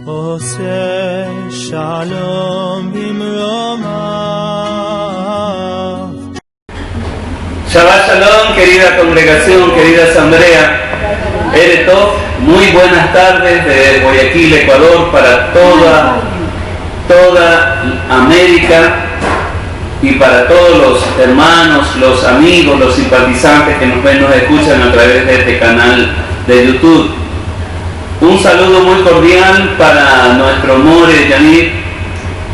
עושה שלום במרומיו. Shabbat Shalom, querida congregación, querida asamblea, Eretov, muy buenas tardes de Guayaquil, Ecuador, para toda América y para todos los hermanos, los amigos, los simpatizantes que nos ven, nos escuchan a través de este canal de YouTube. Un saludo muy cordial para nuestro More Yanit,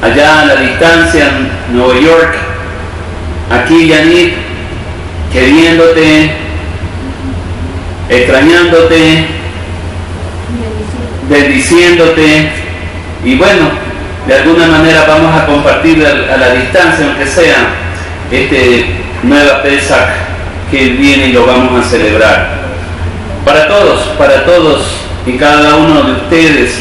allá a la distancia en Nueva York. Aquí Yanit, queriéndote, extrañándote, bendiciéndote, y bueno, de alguna manera vamos a compartir a la distancia, aunque sea este nueva Pesach que viene y lo vamos a celebrar. Para todos y cada uno de ustedes,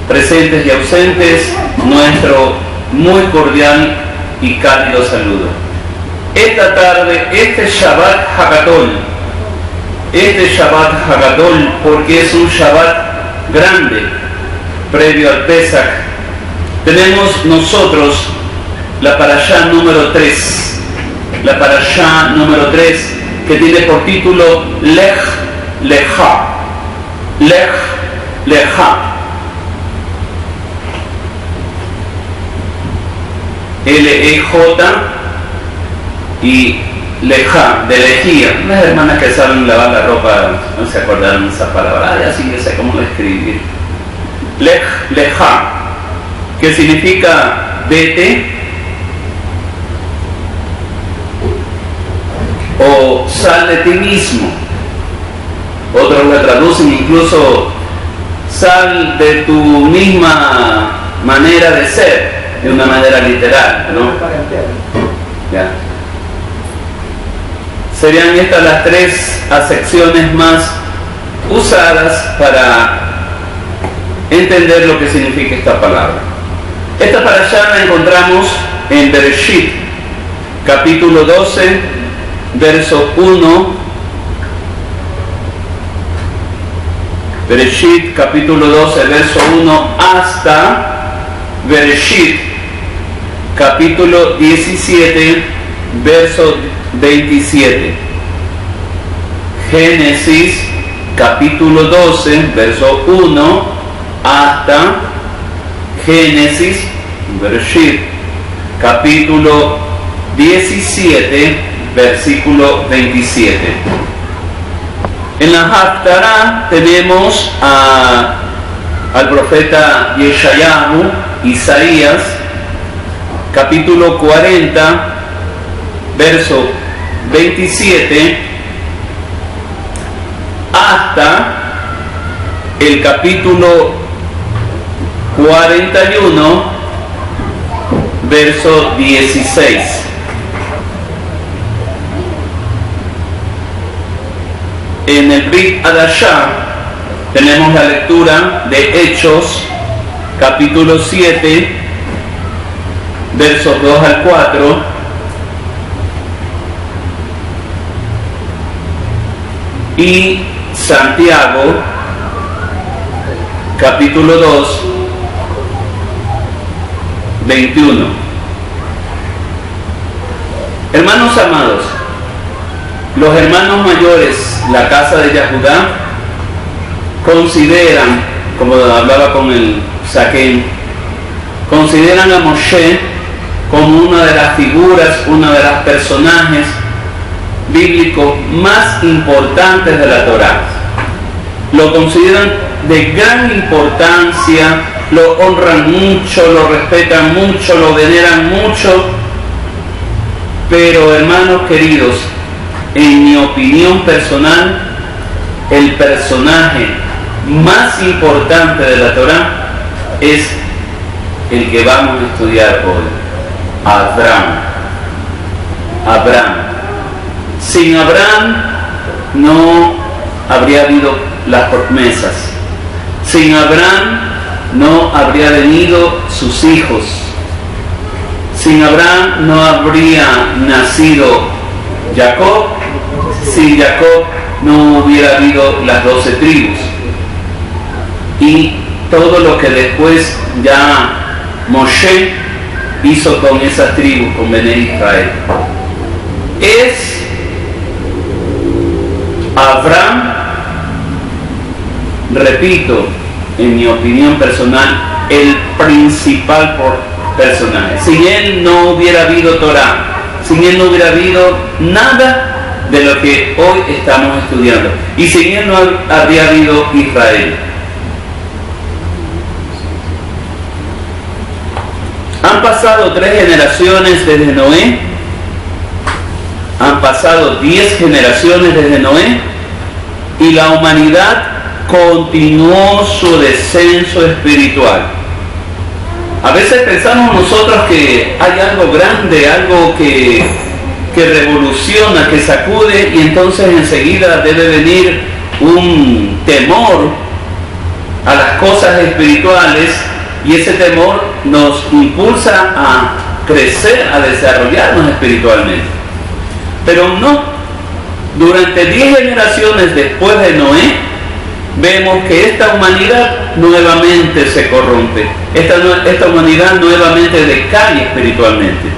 presentes y ausentes, nuestro muy cordial y cálido saludo. Esta tarde, este Shabbat Hagadol, porque es un Shabbat grande, previo al Pesach, tenemos nosotros la parashá número 3, que tiene por título Lech Lecha, L-E-J y Leja, de lejía. Las hermanas que saben lavar la ropa no se acordaron de esa palabra, así que sé cómo lo escribir. Leja, que significa vete, o sal de ti mismo. Otros lo traducen incluso sal de tu misma manera de ser, de una manera literal, ¿no? Ya. Serían estas las tres acepciones más usadas para entender lo que significa esta palabra. Esta parashá la encontramos en Bereshit, capítulo 12, verso 1. Bereshit, capítulo 12, verso 1, hasta Bereshit, capítulo 17, verso 27. Génesis, capítulo 12, verso 1, hasta Génesis, Bereshit, capítulo 17, versículo 27. En la Haftará tenemos al profeta Yeshayahu, Isaías, capítulo 40, verso 27, hasta el capítulo 41, verso 16. En el Brit Hadashah tenemos la lectura de Hechos, capítulo 7, versos 2 al 4, y Santiago, capítulo 2, 21. Hermanos amados, los hermanos mayores, la casa de Yahudá, consideran, como hablaba con el Saquén, consideran a Moshe como una de las figuras, una de las personajes bíblicos más importantes de la Torá. Lo consideran de gran importancia, lo honran mucho, lo respetan mucho, lo veneran mucho, pero hermanos queridos, en mi opinión personal, el personaje más importante de la Torá es el que vamos a estudiar hoy, Abraham. Sin Abraham no habría habido las promesas. Sin Abraham no habría venido sus hijos. Sin Abraham no habría nacido Jacob. Sin Jacob no hubiera habido las 12 tribus. Y todo lo que después ya Moshe hizo con esas tribus, con Bené Israel. Es Abraham, repito, en mi opinión personal, el principal personaje. Sin él no hubiera habido Torah, sin él no hubiera habido nada de lo que hoy estamos estudiando, y sin él no habría habido Israel. Han pasado 3 generaciones desde Noé, han pasado 10 generaciones desde Noé, y la humanidad continuó su descenso espiritual. A veces pensamos nosotros que hay algo grande, algo que revoluciona, que sacude, y entonces enseguida debe venir un temor a las cosas espirituales, y ese temor nos impulsa a crecer, a desarrollarnos espiritualmente. Pero no, durante 10 generaciones después de Noé, vemos que esta humanidad nuevamente se corrompe, esta humanidad nuevamente decae espiritualmente.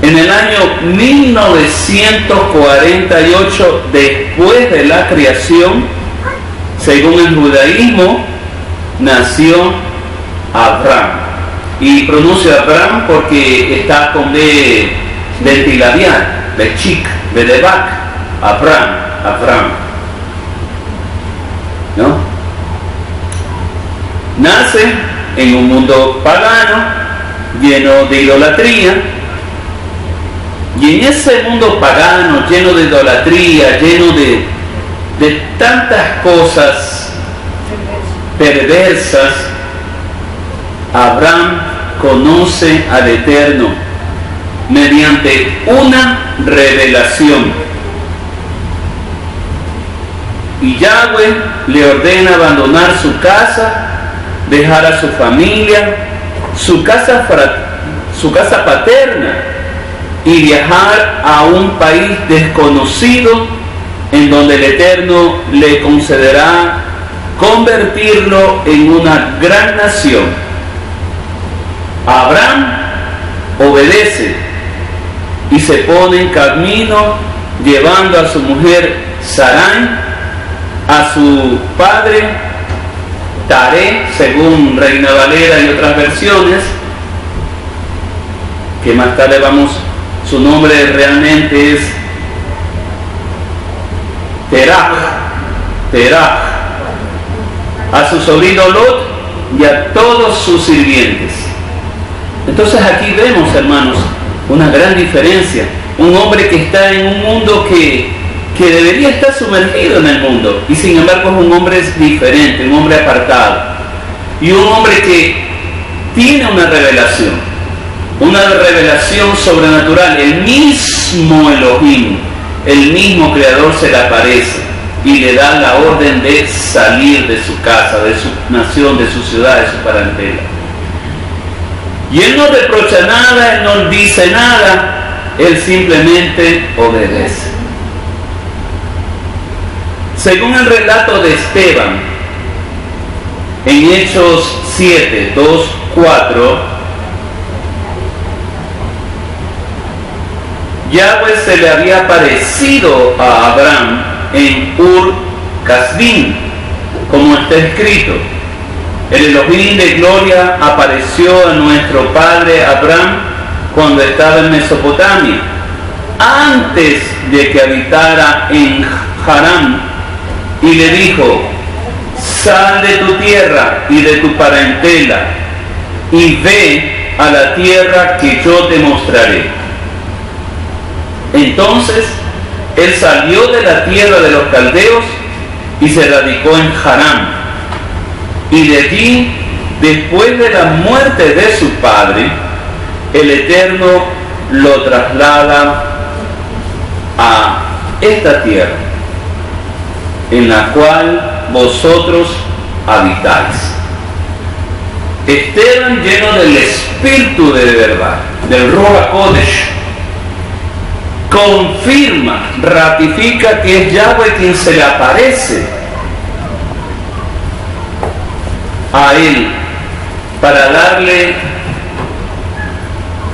En el año 1948, después de la creación, según el judaísmo, nació Abraham. Y pronuncio Abraham porque está con B ventilabial, Bechik, Bedebac, Abraham. ¿No? Nace en un mundo pagano, lleno de idolatría, y en ese mundo pagano, lleno de idolatría, lleno de tantas cosas perversas, Abraham conoce al Eterno mediante una revelación. Y Yahweh le ordena abandonar su casa, dejar a su familia, su casa paterna, y viajar a un país desconocido en donde el Eterno le concederá convertirlo en una gran nación. Abraham obedece y se pone en camino, llevando a su mujer Sarai, a su padre Taré, según Reina Valera y otras versiones, que más tarde su nombre realmente es Terach, a su sobrino Lot y a todos sus sirvientes. Entonces aquí vemos, hermanos, una gran diferencia. Un hombre que está en un mundo que debería estar sumergido en el mundo, y sin embargo es un hombre diferente, un hombre apartado, y un hombre que tiene una revelación sobrenatural. El mismo Elohim, el mismo Creador, se le aparece y le da la orden de salir de su casa, de su nación, de su ciudad, de su parentela. Y él no reprocha nada, él no dice nada, él simplemente obedece. Según el relato de Esteban, en Hechos 7, 2, 4, Yahweh se le había aparecido a Abraham en Ur-Kasdim, como está escrito: el Elohim de gloria apareció a nuestro padre Abraham cuando estaba en Mesopotamia, antes de que habitara en Harán, y le dijo: sal de tu tierra y de tu parentela y ve a la tierra que yo te mostraré. Entonces él salió de la tierra de los caldeos y se radicó en Harán, y de allí, después de la muerte de su padre, el Eterno lo traslada a esta tierra en la cual vosotros habitáis. Esteban, lleno del Espíritu de verdad, del Ruach Kodesh, confirma, ratifica que es Yahweh quien se le aparece, a él para darle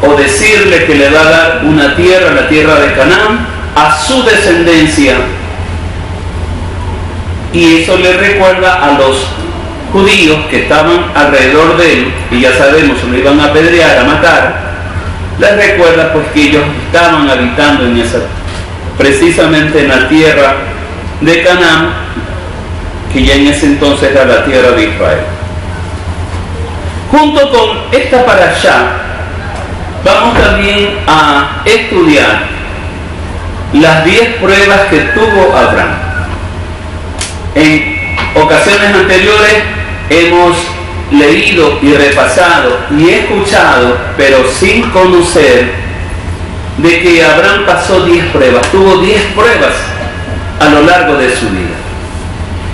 o decirle que le va a dar una tierra, la tierra de Canaán, a su descendencia. Y eso le recuerda a los judíos que estaban alrededor de él, y ya sabemos, lo iban a apedrear, a matar. Les recuerda pues que ellos estaban habitando en esa, precisamente en la tierra de Canaán, que ya en ese entonces era la tierra de Israel. Junto con esta parashá, vamos también a estudiar las 10 pruebas que tuvo Abraham. En ocasiones anteriores hemos leído y repasado y escuchado, pero sin conocer, de que Abraham pasó 10 pruebas, tuvo 10 pruebas a lo largo de su vida.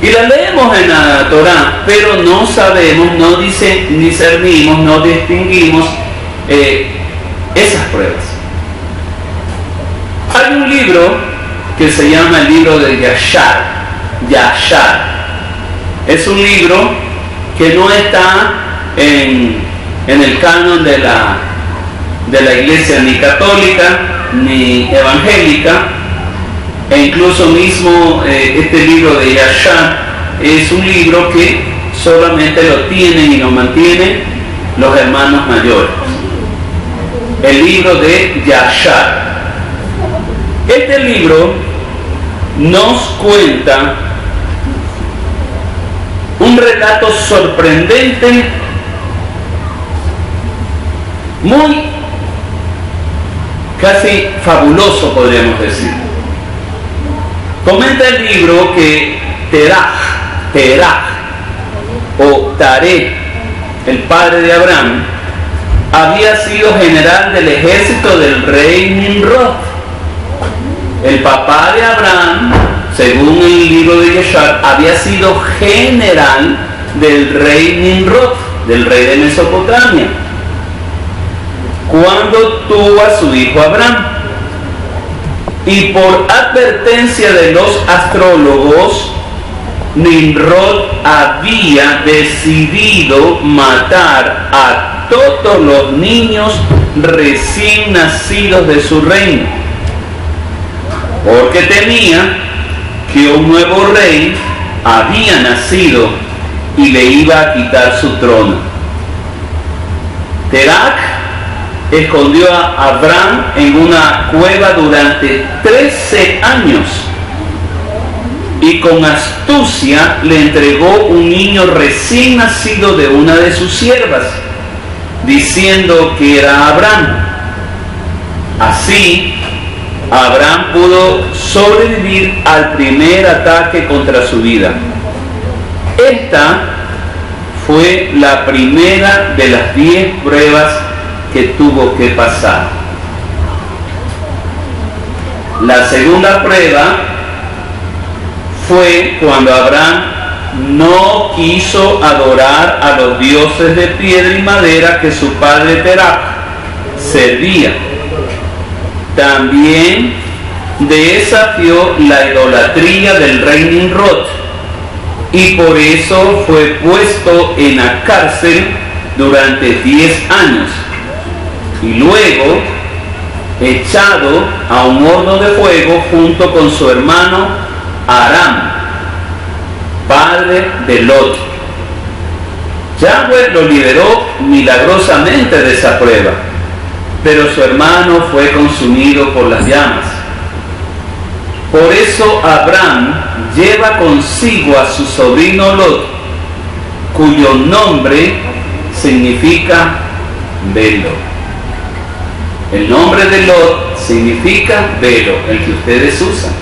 Y las leemos en la Torá, pero no sabemos, no discernimos, no distinguimos esas pruebas. Hay un libro que se llama el libro de Yashar. Es un libro que no está en el canon de la iglesia ni católica ni evangélica, e incluso mismo este libro de Yashar es un libro que solamente lo tienen y lo mantienen los hermanos mayores. El libro de Yashar. Este libro nos cuenta un relato sorprendente, muy casi fabuloso, podríamos decir. Comenta el libro que Terach o Taré, el padre de Abraham, había sido general del ejército del rey Nimrod. El papá de Abraham, según el libro de Yashar, había sido general del rey Nimrod, del rey de Mesopotamia, cuando tuvo a su hijo Abraham. Y por advertencia de los astrólogos, Nimrod había decidido matar a todos los niños recién nacidos de su reino, porque temía que un nuevo rey había nacido y le iba a quitar su trono. Terach escondió a Abraham en una cueva durante 13 años y con astucia le entregó un niño recién nacido de una de sus siervas, diciendo que era Abraham. Así, Abraham pudo sobrevivir al primer ataque contra su vida. Esta fue la primera de las 10 pruebas que tuvo que pasar. La segunda prueba fue cuando Abraham no quiso adorar a los dioses de piedra y madera que su padre Terach servía. También desafió la idolatría del rey Nimrod y por eso fue puesto en la cárcel durante 10 años y luego echado a un horno de fuego junto con su hermano Aram, padre de Lot. Yahweh lo liberó milagrosamente de esa prueba, pero su hermano fue consumido por las llamas. Por eso Abraham lleva consigo a su sobrino Lot, cuyo nombre significa velo. El nombre de Lot significa velo, el que ustedes usan,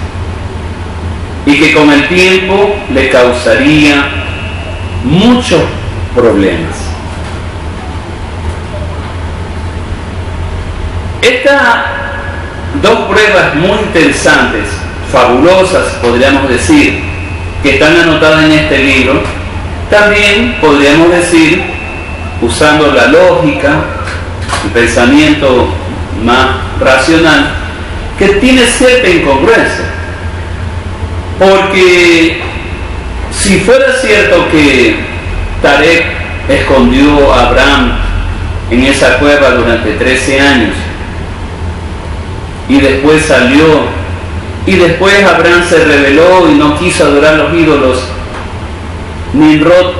y que con el tiempo le causaría muchos problemas. Estas 2 pruebas muy interesantes, fabulosas, podríamos decir, que están anotadas en este libro, también podríamos decir, usando la lógica, el pensamiento más racional, que tiene cierta incongruencia. Porque si fuera cierto que Tarek escondió a Abraham en esa cueva durante 13 años y después salió, y después Abraham se rebeló y no quiso adorar los ídolos. Nimrod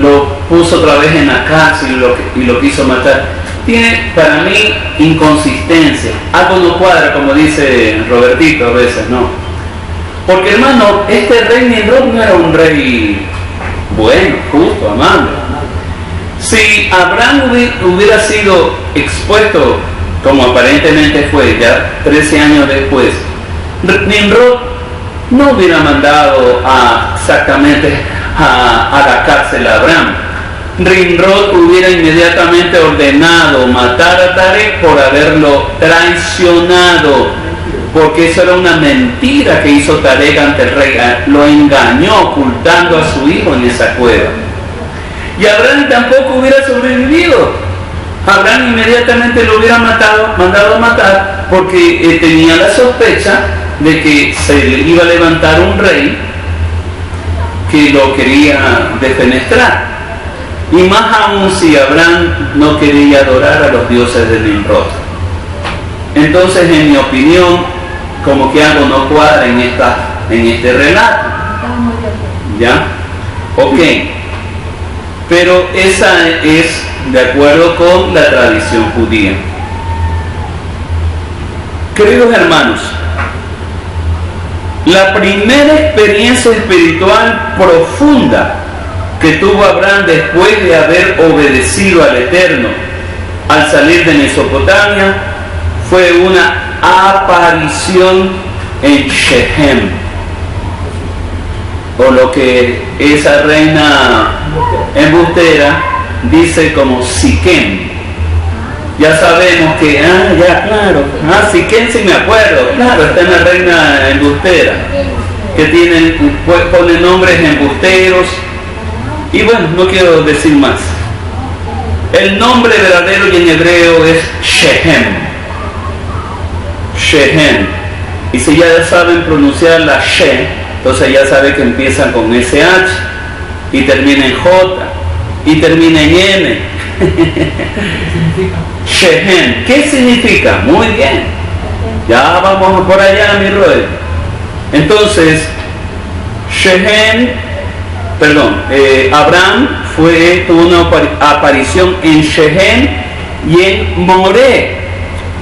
lo puso otra vez en la cárcel y lo quiso matar. Tiene para mí inconsistencia, algo no cuadra, como dice Robertito a veces, ¿no? Porque hermano, este rey Nimrod no era un rey bueno, justo, amable. Si Abraham hubiera sido expuesto, como aparentemente fue, ya 13 años después, Nimrod no hubiera mandado exactamente a la cárcel a Abraham. Nimrod hubiera inmediatamente ordenado matar a Tarek por haberlo traicionado, porque eso era una mentira que hizo Tarek ante el rey. Lo engañó ocultando a su hijo en esa cueva. Y Abraham tampoco hubiera sobrevivido. Abraham inmediatamente lo hubiera mandado a matar, porque tenía la sospecha de que se iba a levantar un rey que lo quería defenestrar. Y más aún si Abraham no quería adorar a los dioses de Nimrod. Entonces, en mi opinión, como que algo no cuadra en este relato. ¿Ya? Ok. Pero esa es de acuerdo con la tradición judía. Queridos hermanos, la primera experiencia espiritual profunda que tuvo Abraham después de haber obedecido al Eterno al salir de Mesopotamia fue una aparición en Shechem, o lo que esa reina embustera dice como Siquem. Ya sabemos que, Siquem sí me acuerdo, claro, está en la reina embustera, que pone nombres embusteros, y bueno, no quiero decir más. El nombre verdadero y en hebreo es Shechem. Shechem. Y si ya saben pronunciar la She, entonces ya saben que empiezan con SH y termina en J y termina en N. Shechem. ¿Qué significa? Muy bien. Ya vamos por allá, mi Roy. Entonces, Abraham tuvo una aparición en Shechem y en Moré.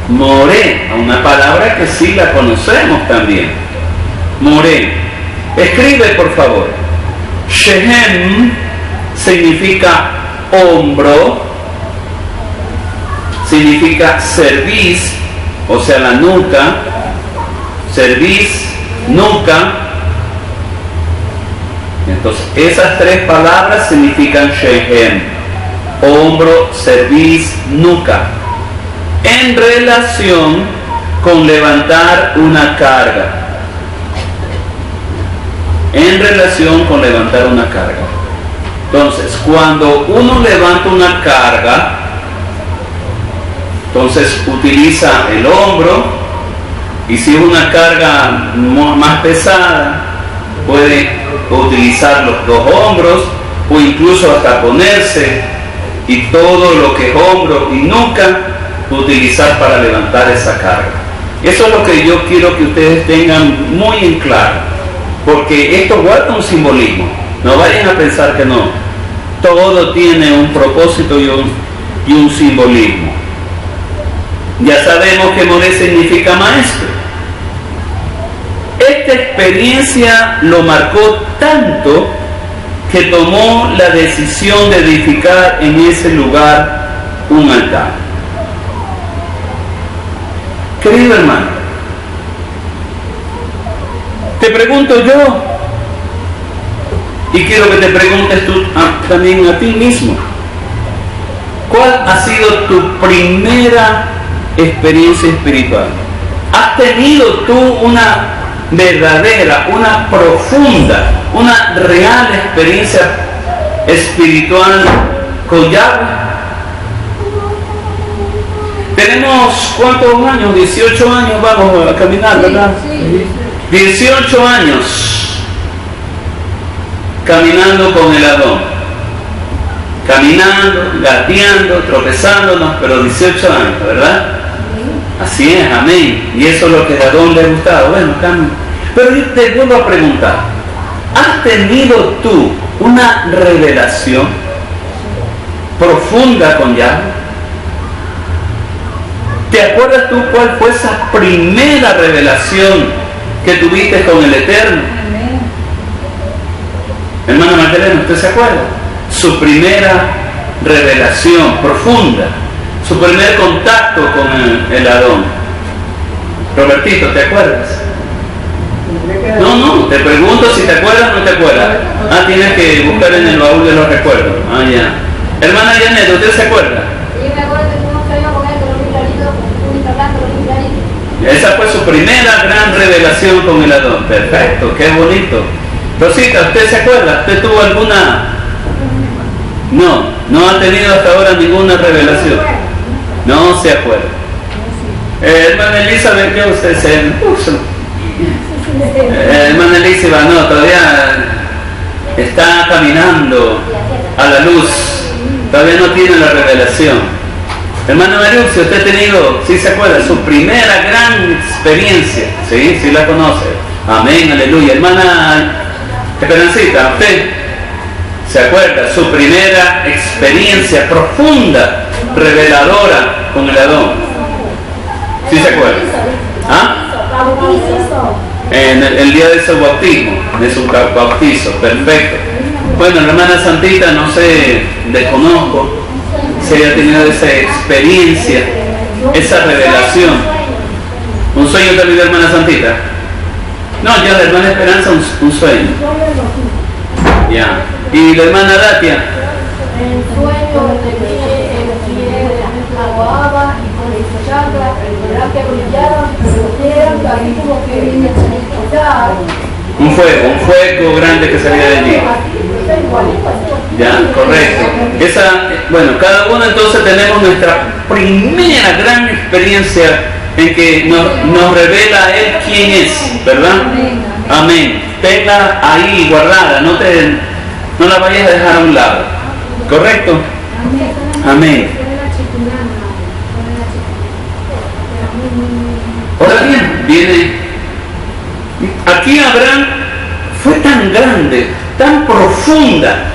Moré, una palabra que sí la conocemos también. Moré. Escribe, por favor. Shechem significa hombro, significa cerviz, o sea, la nuca, cerviz, nuca. Entonces, esas tres palabras significan Shechem: hombro, cerviz, nuca, en relación con levantar una carga. En relación con levantar una carga. Entonces, cuando uno levanta una carga, entonces utiliza el hombro, y si es una carga más pesada, puede utilizar los dos hombros, o incluso hasta ponerse y todo lo que es hombro y nuca, utilizar para levantar esa carga. Eso es lo que yo quiero que ustedes tengan muy en claro, porque esto guarda un simbolismo. No vayan a pensar que no. Todo tiene un propósito y un simbolismo. Ya sabemos que Moré significa maestro. Esta experiencia lo marcó tanto que tomó la decisión de edificar en ese lugar un altar. Querido hermano, te pregunto yo, y quiero que te preguntes tú también a ti mismo, ¿cuál ha sido tu primera experiencia espiritual? ¿Has tenido tú una verdadera, una profunda, una real experiencia espiritual con Yahweh? Tenemos, ¿cuántos años? 18 años vamos a caminar, ¿verdad? Sí. 18 años caminando con el Adón. caminando, gateando, tropezándonos, pero 18 años, ¿verdad? Así es, amén. Y eso es lo que a Adón le gustaba. Bueno, cambio. Pero yo te vuelvo a preguntar, ¿has tenido tú una revelación profunda con Yahweh? ¿Te acuerdas tú cuál fue esa primera revelación que tuviste con el Eterno? Hermano Magdalena, ¿usted se acuerda? Su primera revelación profunda, su primer contacto con el Adón. Robertito, ¿te acuerdas? No, te pregunto si te acuerdas o no te acuerdas. Ah, tienes que buscar en el baúl de los recuerdos. Ah, ya. Hermana Janet, ¿usted se acuerda? Sí, me acuerdo que fuimos a con él, con los clarito, con un hablando, con un clarito. Esa fue su primera gran revelación con el Adón. Perfecto, qué bonito. Rosita, ¿usted se acuerda? ¿Usted tuvo alguna? No ha tenido hasta ahora ninguna revelación. No se acuerda. Hermana Elizabeth, ¿qué usted se puso? Hermana Elizabeth, no, todavía está caminando a la luz. Todavía no tiene la revelación. Hermano Mario, si usted ha tenido, sí se acuerda, su primera gran experiencia, sí la conoce. Amén, aleluya. Hermana Esperancita, usted se acuerda, su primera experiencia profunda, reveladora con el Adón. ¿Sí se acuerda? ¿Ah? En el día de su bautismo, de su bautizo, perfecto. Bueno, la hermana Santita, no sé, desconozco si haya tenido esa experiencia, esa revelación. ¿Un sueño te olvidó, hermana Santita? No, ya la hermana Esperanza, un sueño. Ya. ¿Y la hermana Datia? El sueño de que la guava y con el chakra, el que brillaban, pero así como que, o sea, Un fuego grande que salía de allí. Ya, correcto. Bueno, cada uno entonces tenemos nuestra primera gran experiencia en que nos revela a Él quién es, ¿verdad? Amén. Tenla ahí guardada, no la vayas a dejar a un lado. ¿Correcto? Amén. Ahora bien, viene. Aquí Abraham fue tan grande, tan profunda,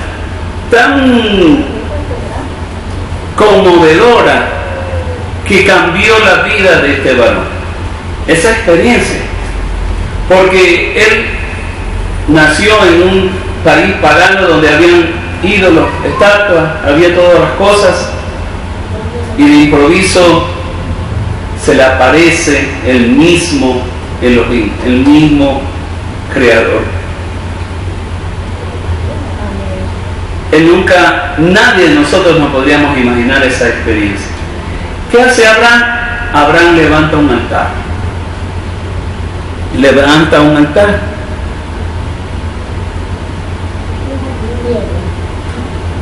tan conmovedora, que cambió la vida de este varón. Esa experiencia. Porque él nació en un país pagano donde habían ídolos, estatuas, había todas las cosas, y de improviso se le aparece el mismo Elohim, el mismo Creador. Nadie de nosotros nos podríamos imaginar esa experiencia. ¿Qué hace Abraham? Abraham levanta un altar. Levanta un altar.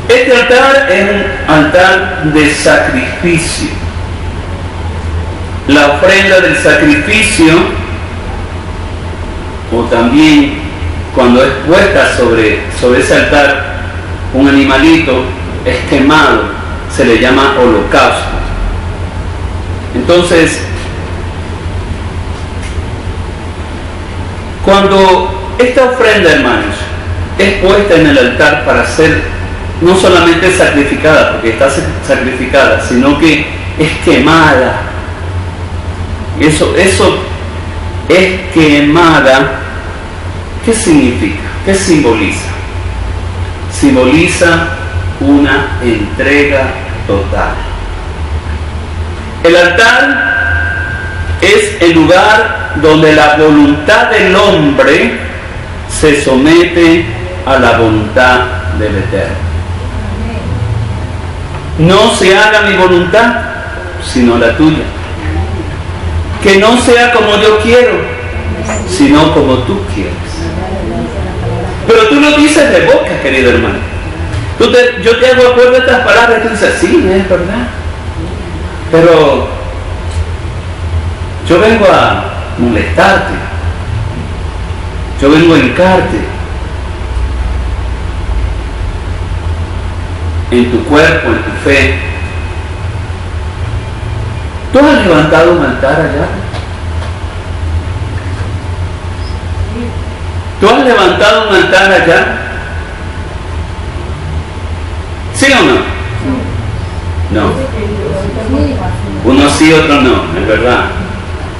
Este altar es un altar de sacrificio. La ofrenda del sacrificio, o también cuando es puesta sobre ese altar un animalito, es quemado, se le llama holocausto. Entonces, cuando esta ofrenda, hermanos, es puesta en el altar para ser no solamente sacrificada, porque está sacrificada, sino que es quemada. Eso es quemada. ¿Qué significa? ¿Qué simboliza? Simboliza una entrega total. El altar es el lugar donde la voluntad del hombre se somete a la voluntad del Eterno. No se haga mi voluntad, sino la tuya. Que no sea como yo quiero, sino como tú quieres. Pero tú lo dices de boca, querido hermano. Yo te hago acuerdo de estas palabras y tú dices, sí, es verdad. Pero yo vengo a molestarte. Yo vengo a hincarte. en tu cuerpo, en tu fe. ¿Tú has levantado un altar allá? ¿Tú has levantado un altar allá? ¿Sí o no? No. Unos sí, otros no, es verdad.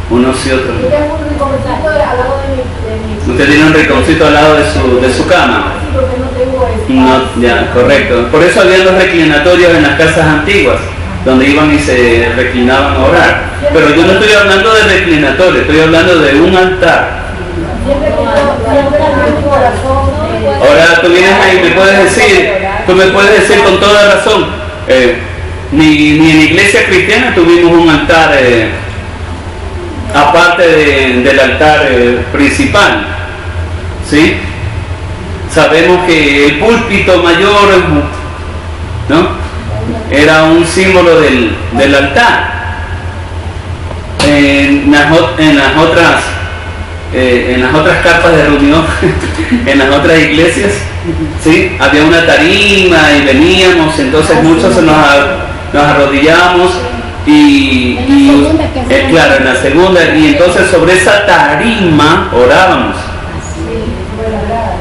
Unos sí, otros no. Yo tengo un rinconcito al lado de mi... Usted tiene un rinconcito al lado de su cama. Sí, porque no tengo No, ya, correcto. Por eso había los reclinatorios en las casas antiguas, donde iban y se reclinaban a orar. Pero yo no estoy hablando de reclinatorio, estoy hablando de un altar. Siempre en mi corazón. Ahora tú vienes ahí y tú me puedes decir con toda razón, ni en la iglesia cristiana tuvimos un altar aparte del altar principal, ¿sí? Sabemos que el púlpito mayor, ¿no?, era un símbolo del altar. En las otras carpas de reunión, en las otras iglesias, ¿sí?, había una tarima y veníamos, entonces muchos nos arrodillamos y claro, en la segunda, y entonces sobre esa tarima orábamos.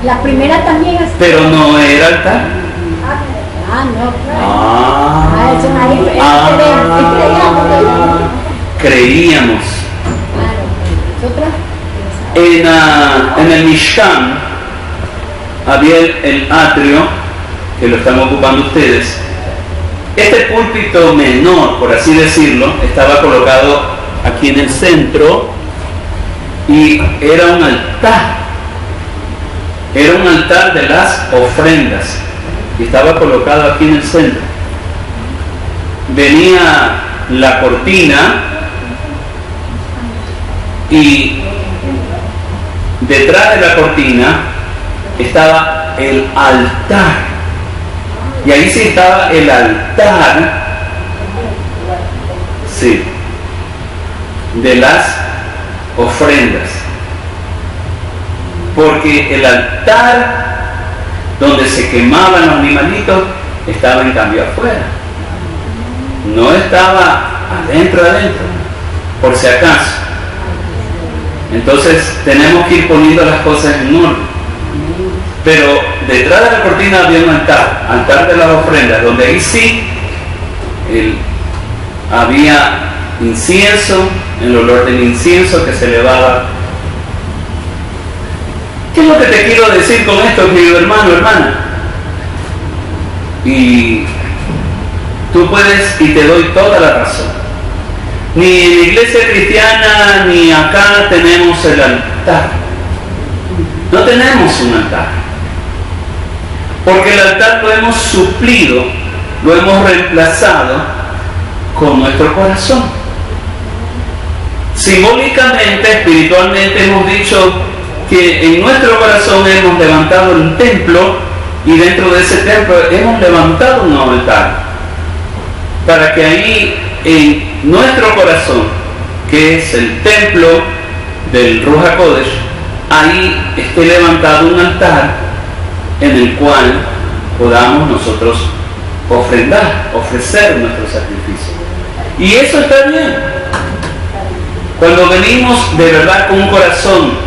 La primera también es... Pero no era altar. Creíamos. En el Mishkan había el atrio, que lo están ocupando ustedes. Este púlpito menor, por así decirlo, estaba colocado aquí en el centro y era un altar. Era un altar de las ofrendas y estaba colocado aquí en el centro. Venía la cortina y detrás de la cortina estaba el altar. Y ahí sí estaba el altar, sí, de las ofrendas. Porque el altar donde se quemaban los animalitos estaba en cambio afuera. No estaba adentro, por si acaso. Entonces tenemos que ir poniendo las cosas en orden. Pero detrás de la cortina había un altar de las ofrendas, donde ahí sí había incienso, el olor del incienso que se elevaba. ¿Qué es lo que te quiero decir con esto, querido hermano, hermana? Y tú puedes, y te doy toda la razón. Ni en la iglesia cristiana, ni acá tenemos el altar. No tenemos un altar. Porque el altar lo hemos suplido, lo hemos reemplazado con nuestro corazón. Simbólicamente, espiritualmente, hemos dicho que en nuestro corazón hemos levantado un templo y dentro de ese templo hemos levantado un altar. Para que ahí en nuestro corazón, que es el templo del Ruach HaKodesh, ahí esté levantado un altar en el cual podamos nosotros ofrecer nuestro sacrificio. Y eso está bien. Cuando venimos de verdad con un corazón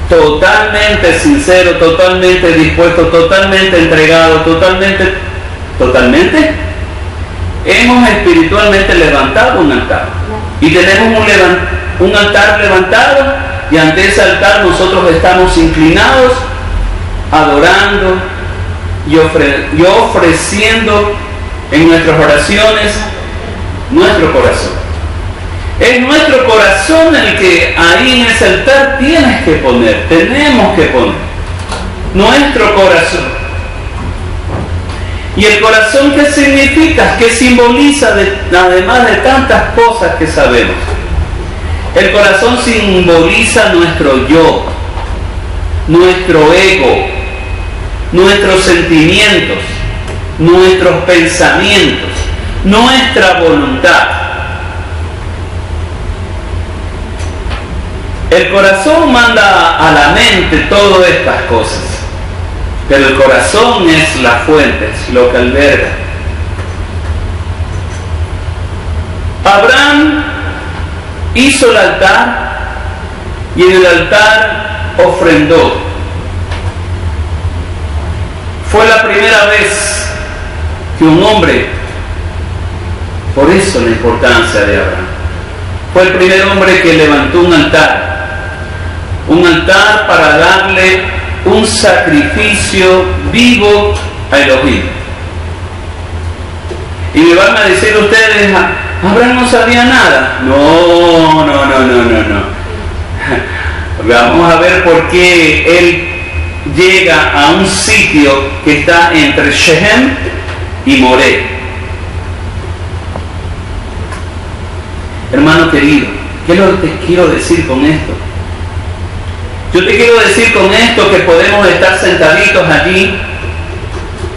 totalmente sincero, totalmente dispuesto, totalmente entregado, totalmente, hemos espiritualmente levantado un altar. Y tenemos un altar levantado, y ante ese altar nosotros estamos inclinados, adorando y ofreciendo en nuestras oraciones nuestro corazón. Es nuestro corazón el que ahí en ese altar tenemos que poner nuestro corazón. ¿Y el corazón qué significa? ¿Qué simboliza además de tantas cosas que sabemos? El corazón simboliza nuestro yo, nuestro ego, nuestros sentimientos, nuestros pensamientos, nuestra voluntad. El corazón manda a la mente todas estas cosas. pero el corazón es la fuente, es lo que alberga. Abraham hizo el altar y en el altar ofrendó. Fue la primera vez que un hombre, por eso la importancia de Abraham, fue el primer hombre que levantó un altar para darle un sacrificio vivo a Elohim. Y me van a decir ustedes, Abraham no sabía nada. No. Vamos a ver por qué él llega a un sitio que está entre Shechem y Moré. Hermano querido, ¿qué es lo que te quiero decir con esto? Yo te quiero decir con esto que podemos estar sentaditos allí,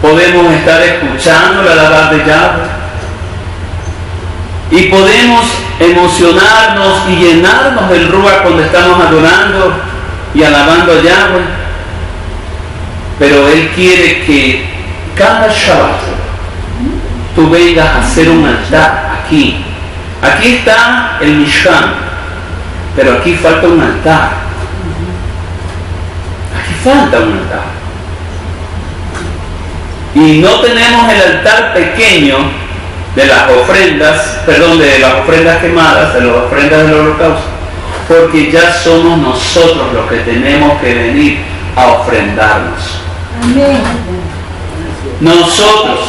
podemos estar escuchando la alabanza de Yahweh, y podemos emocionarnos y llenarnos del ruach cuando estamos adorando y alabando a Yahweh. Pero Él quiere que cada Shabbat tú vengas a hacer un altar aquí. Aquí está el Mishkan, pero aquí falta un altar. Aquí falta un altar. Y no tenemos el altar pequeño de las ofrendas, de las ofrendas quemadas, de las ofrendas del holocausto, porque ya somos nosotros los que tenemos que venir a ofrendarnos. Amén. Nosotros,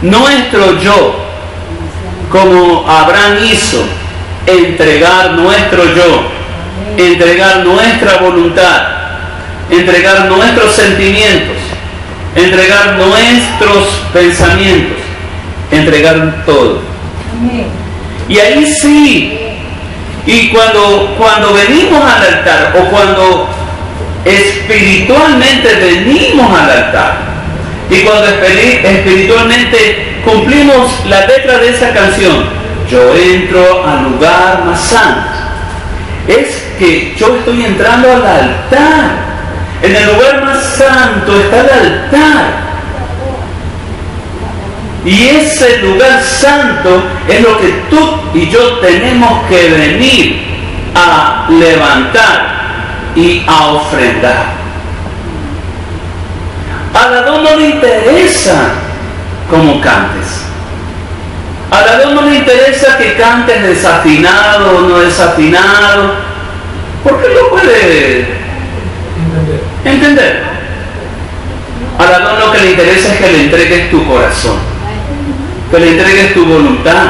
nuestro yo, como Abraham hizo, entregar nuestro yo, entregar nuestra voluntad, entregar nuestros sentimientos, entregar nuestros pensamientos, entregar todo. Amén. Y ahí sí, y cuando venimos al altar, o cuando espiritualmente venimos al altar, y cuando espiritualmente cumplimos la letra de esa canción, yo entro al lugar más santo, es que yo estoy entrando al altar. En el lugar más santo está el altar. Y ese lugar santo es lo que tú y yo tenemos que venir a levantar y a ofrendar. A Adón no le interesa cómo cantes. A Adón no le interesa que cantes desafinado o no desafinado, porque lo puede entender. A Adón lo que le interesa es que le entregues tu corazón, que le entregues tu voluntad,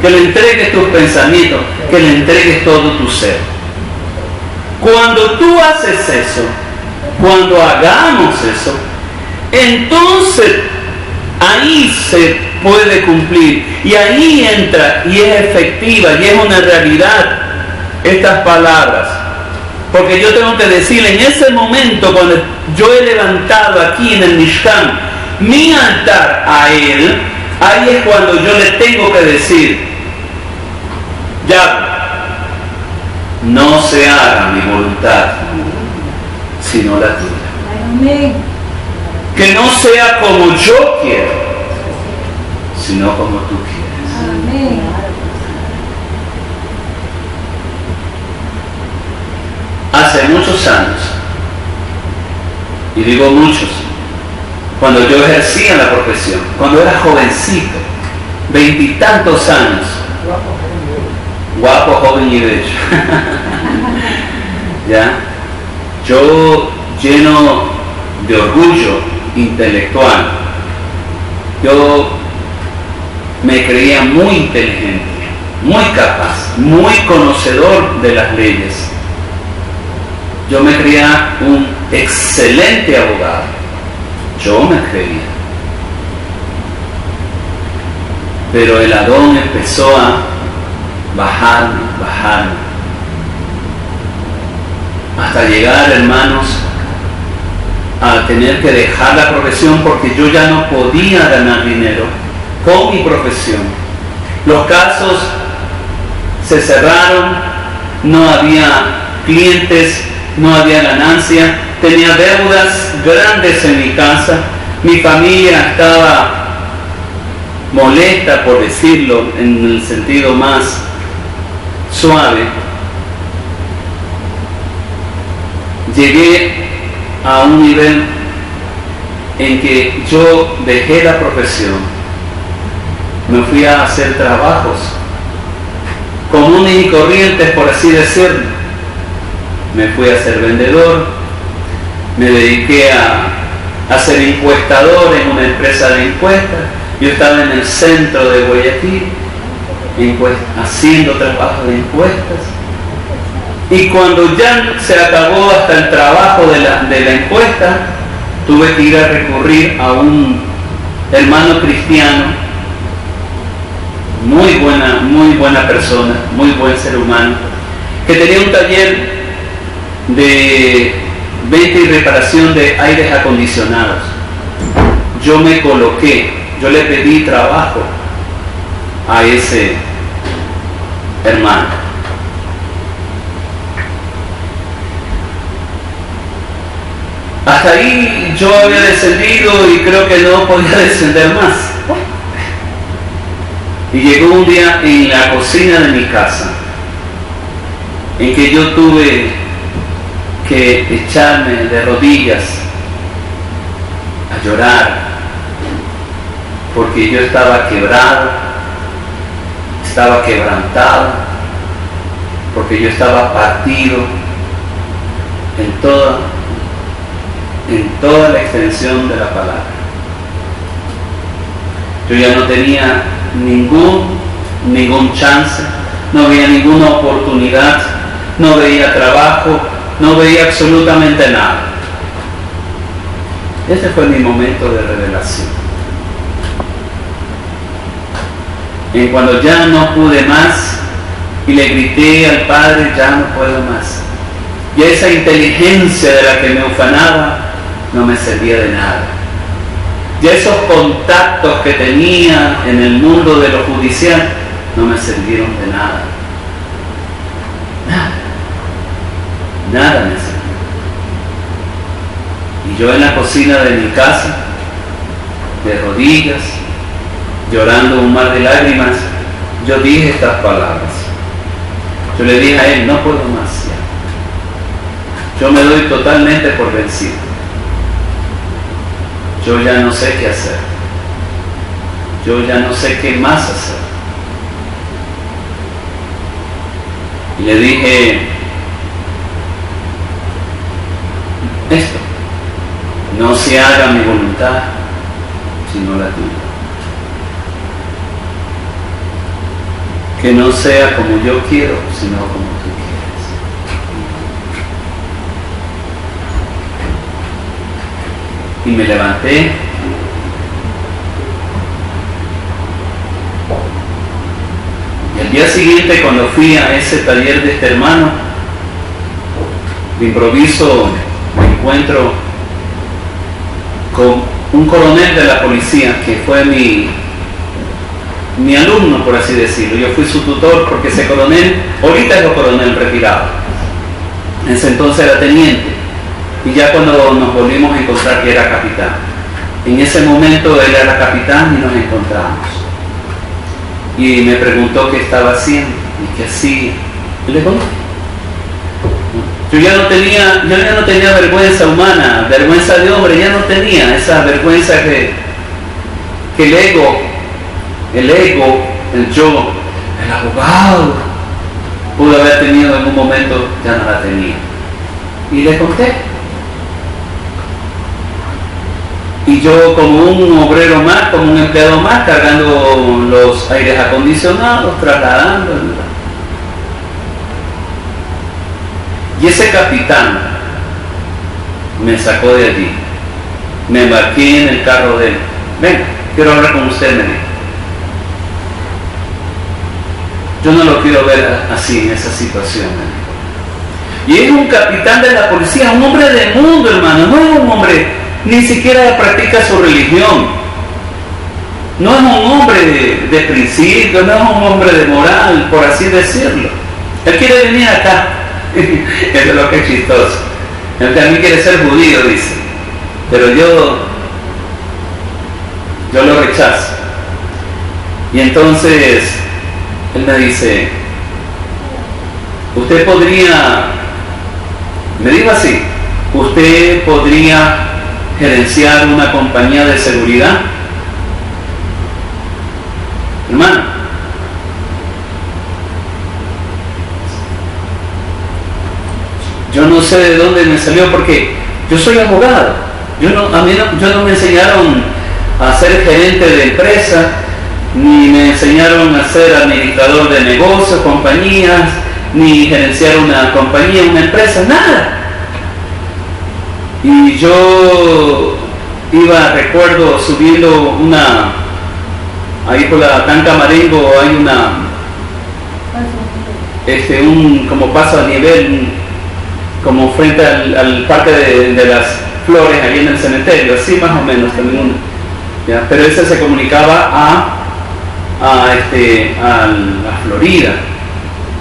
que le entregues tus pensamientos, que le entregues todo tu ser. Cuando tú haces eso, cuando hagamos eso, entonces ahí se puede cumplir, y ahí entra y es efectiva y es una realidad estas palabras. Porque yo tengo que decir, en ese momento cuando yo he levantado aquí en el Mishkan mi altar a Él, ahí es cuando yo le tengo que decir, ya, no se haga mi voluntad, sino la tuya. Amén. Que no sea como yo quiero, sino como tú quieres. Amén. Hace muchos años, y digo muchos, cuando yo ejercía la profesión, cuando era jovencito, 20 y tantos años, guapo, joven y bello, ¿ya? Yo, lleno de orgullo intelectual, yo me creía muy inteligente, muy capaz, muy conocedor de las leyes. Yo me creía un excelente abogado. Yo me creía. Pero el Adón empezó a bajarme, hasta llegar, hermanos, a tener que dejar la profesión porque yo ya no podía ganar dinero con mi profesión. Los casos se cerraron, no había clientes, no había ganancia, tenía deudas grandes en mi casa, mi familia estaba molesta, por decirlo en el sentido más suave. Llegué a un nivel en que yo dejé la profesión, me fui a hacer trabajos comunes y corrientes, por así decirlo. Me fui a ser vendedor, me dediqué a ser encuestador en una empresa de encuestas. Yo estaba en el centro de Guayaquil haciendo trabajos de encuestas, y cuando ya se acabó hasta el trabajo de la encuesta, tuve que ir a recurrir a un hermano cristiano, muy buena persona, muy buen ser humano, que tenía un taller de venta y reparación de aires acondicionados. Yo me coloqué, yo le pedí trabajo a ese hermano. Hasta ahí yo había descendido y creo que no podía descender más. Y llegó un día en la cocina de mi casa en que yo tuve que echarme de rodillas a llorar, porque yo estaba quebrado, estaba quebrantado, porque yo estaba partido en toda la extensión de la palabra. Yo ya no tenía ningún chance, no había ninguna oportunidad, no veía trabajo, no veía absolutamente nada. Ese fue mi momento de revelación. En cuando ya no pude más y le grité al Padre, ya no puedo más. Y esa inteligencia de la que me ufanaba no me servía de nada. Y esos contactos que tenía en el mundo de lo judicial no me sirvieron de nada. Nada me sirvió. Y yo en la cocina de mi casa, de rodillas, llorando un mar de lágrimas, yo dije estas palabras. Yo le dije a él, no puedo más ya. Yo me doy totalmente por vencido. Yo ya no sé qué hacer. Yo ya no sé qué más hacer. Y le dije esto: no se haga mi voluntad, sino la tuya. Que no sea como yo quiero, sino como tú quieres. Y me levanté y al día siguiente, cuando fui a ese taller de este hermano, de improviso me encuentro con un coronel de la policía que fue mi alumno, por así decirlo. Yo fui su tutor porque ese coronel, ahorita es el coronel retirado, en ese entonces era teniente, y ya cuando nos volvimos a encontrar que era capitán. En ese momento él era capitán y nos encontramos. Y me preguntó qué estaba haciendo y qué hacía. Y le conté. Yo ya no tenía vergüenza humana, vergüenza de hombre, ya no tenía esa vergüenza que el ego, el yo, el abogado pudo haber tenido en un momento, ya no la tenía. Y le conté. Y yo, como un obrero más, como un empleado más, cargando los aires acondicionados, trasladando. Y ese capitán me sacó de allí. Me embarqué en el carro de él. Venga, quiero hablar con usted, me dijo. Yo no lo quiero ver así, en esa situación, me dijo. Y es un capitán de la policía, un hombre de mundo, hermano. No es un hombre, ni siquiera practica su religión. No es un hombre de principio, no es un hombre de moral, por así decirlo. Él quiere venir acá. Eso es lo que es chistoso. Él también quiere ser judío, dice, pero yo lo rechazo. Y entonces él me dice, usted podría, me dijo así, usted podría gerenciar una compañía de seguridad. Hermano, yo no sé de dónde me salió porque yo soy abogado. A mí no me enseñaron a ser gerente de empresa, ni me enseñaron a ser administrador de negocios, compañías, ni gerenciar una compañía, una empresa, nada. Y yo recuerdo subiendo ahí por la Tanca Marengo hay un como paso a nivel, como frente al Parque de las Flores, ahí en el cementerio, así más o menos también. ¿Ya? Pero ese se comunicaba a Florida,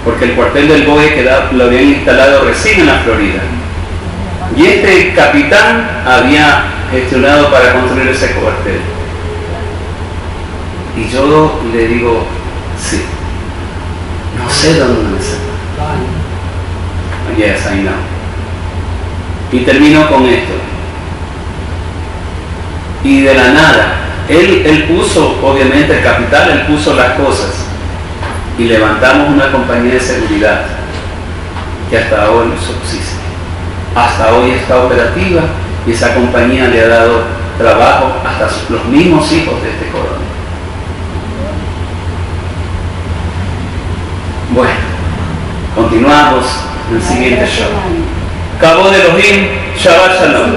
porque el cuartel del BOE lo habían instalado recién en la Florida. Y este capitán había gestionado para construir ese cuartel. Y yo le digo, sí, no sé dónde me sacó. Yes, I know. Y termino con esto. Y de la nada, él puso, obviamente el capital, él puso las cosas. Y levantamos una compañía de seguridad que hasta hoy subsiste. Hasta hoy está operativa y esa compañía le ha dado trabajo hasta los mismos hijos de este coronel. Bueno, continuamos en el siguiente show. Cabo de Elohim, Shabbat Shalom.